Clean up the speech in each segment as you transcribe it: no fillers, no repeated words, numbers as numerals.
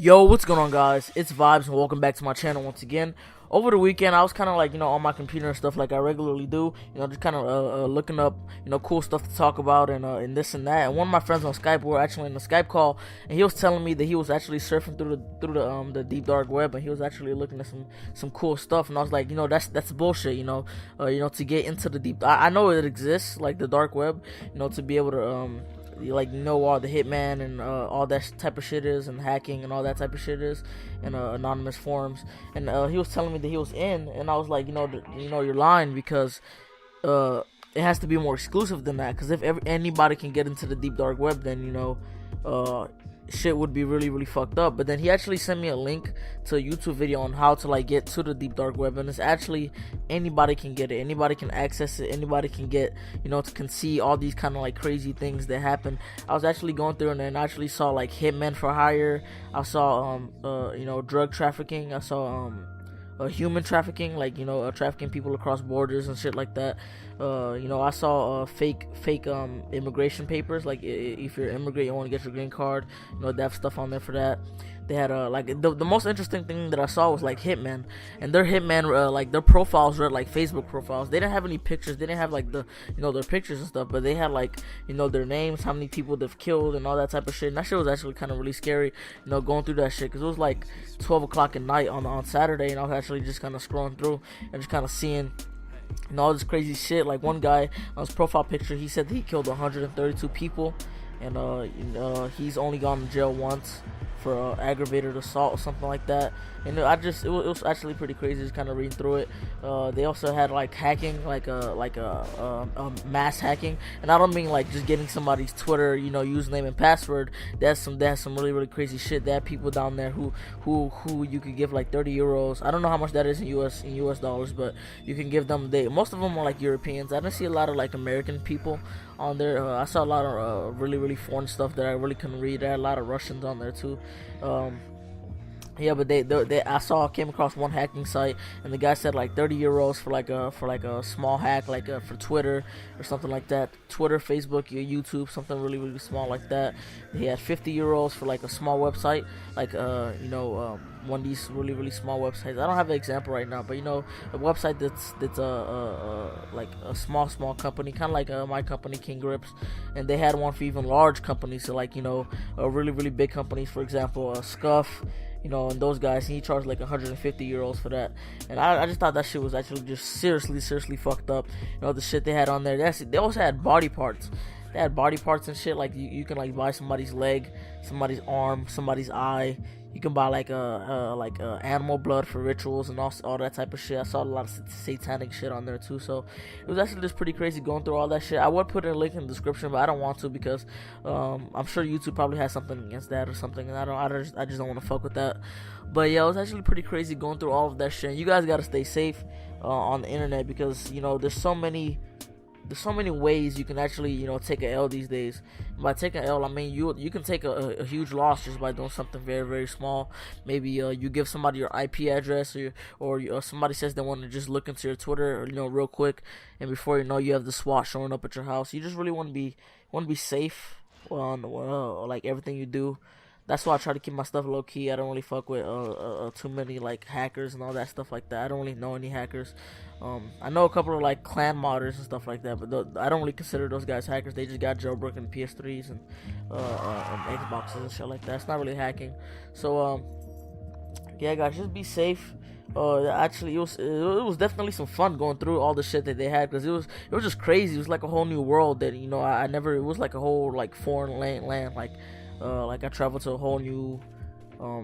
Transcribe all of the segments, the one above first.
Yo, what's going on, guys? It's Vibes, and welcome back to my channel once again. Over the weekend, I was kind of like, on my computer and stuff like I regularly do, just kind of looking up, cool stuff to talk about and this and that. And one of my friends on Skype, we were actually in a Skype call, and he was telling me that he was actually surfing through the deep dark web, and he was actually looking at some cool stuff. And I was like, that's bullshit, to get into the deep. I know it exists, like the dark web, to be able to know all the hitman and all that type of shit is, and hacking and all that type of shit is, and anonymous forums. And he was telling me that he was in, and I was like, you're lying, because it has to be more exclusive than that. Because if anybody can get into the deep dark web, then shit would be really, really fucked up. But then he actually sent me a link to a YouTube video on how to get to the deep dark web, and it's actually anybody can get it, anybody can access it, anybody can get, can see all these kind of crazy things that happen. I was actually going through and I actually saw hitmen for hire. I saw drug trafficking. I saw human trafficking, trafficking people across borders and shit like that. I saw fake immigration papers, like if you're an immigrant, you want to get your green card, they have stuff on there for that. They had the most interesting thing that I saw was hitmen, and their hitmen their profiles were Facebook profiles. They didn't have any pictures, they didn't have their pictures and stuff, but they had their names, how many people they've killed, and all that type of shit. And that shit was actually kind of really scary, going through that shit, because it was 12 o'clock at night on Saturday, and I was actually just kind of scrolling through and just kind of seeing all this crazy shit. One guy on his profile picture, he said that he killed 132 people, and he's only gone to jail once for aggravated assault or something like that. And it was actually pretty crazy just kind of reading through it. They also had hacking, mass hacking, and I don't mean just getting somebody's Twitter username and password. That's some really, really crazy shit. They had people down there who you could give 30 euros. I don't know how much that is in US dollars, but you can give them. Most of them are Europeans. I didn't see a lot of American people on there. I saw a lot of really, really foreign stuff that I really couldn't read. There had a lot of Russians on there too. Yeah, but I came across one hacking site, and the guy said 30 euros for a small hack, for Twitter or something like that. Twitter, Facebook, YouTube, something really, really small like that. He had 50 euros for a small website, one of these really, really small websites. I don't have an example right now, but a website that's a small company, kind of my company, King Grips, and they had one for even large companies, so really, really big companies, for example, Scuff, and those guys, and he charged 150 euros for that. And I just thought that shit was actually just seriously fucked up. The shit they had on there. They also had body parts. They had body parts and shit. You can buy somebody's leg, somebody's arm, somebody's eye. You can buy animal blood for rituals and all that type of shit. I saw a lot of satanic shit on there too. So it was actually just pretty crazy going through all that shit. I would put a link in the description, but I don't want to, because I'm sure YouTube probably has something against that or something, and I just don't want to fuck with that. But yeah, it was actually pretty crazy going through all of that shit. And you guys gotta stay safe on the internet, because there's so many ways you can actually take an L these days. And by taking an L, I mean you can take a huge loss just by doing something very, very small. Maybe you give somebody your IP address, or somebody says they want to just look into your Twitter real quick, and before you know, you have the SWAT showing up at your house. You just really want to be safe on everything you do. That's why I try to keep my stuff low key. I don't really fuck with too many hackers and all that stuff like that. I don't really know any hackers. I know a couple of clan modders and stuff like that, but I don't really consider those guys hackers. They just got jailbroken PS3s and Xboxes and shit like that. It's not really hacking. So yeah, guys, just be safe. Actually, it was definitely some fun going through all the shit that they had, because it was just crazy. It was a whole new world that I never. It was a whole foreign land. I traveled to a whole new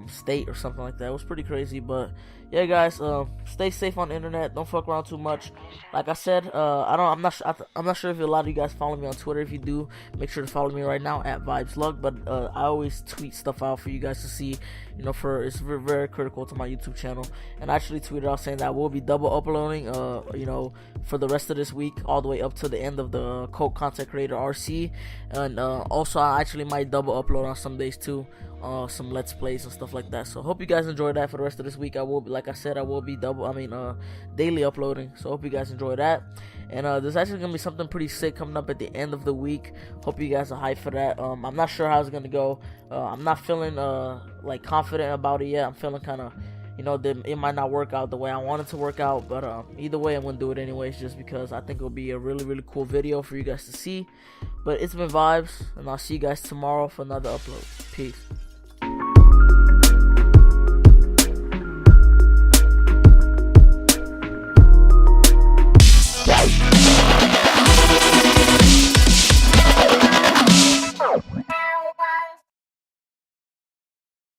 state or something like that. It was pretty crazy. But yeah, guys, stay safe on the internet. Don't fuck around too much. Like I said, I'm not sure if a lot of you guys follow me on Twitter. If you do, make sure to follow me right now at VibezLuck. But I always tweet stuff out for you guys to see. It's very, very critical to my YouTube channel. And I actually tweeted out saying that I will be double uploading, for the rest of this week, all the way up to the end of the Cult Content Creator RC. And also, I actually might double upload on some days too. Some Let's Plays and stuff like that. So hope you guys enjoyed that. For the rest of this week, I will be like I said, I will be daily uploading. So hope you guys enjoy that. And there's actually gonna be something pretty sick coming up at the end of the week. Hope you guys are hyped for that. I'm not sure how it's gonna go. I'm not feeling like confident about it yet. I'm feeling kind of, that it might not work out the way I want it to work out. But either way, I'm gonna do it anyways, just because I think it'll be a really, really cool video for you guys to see. But it's been Vibes, and I'll see you guys tomorrow for another upload. Peace.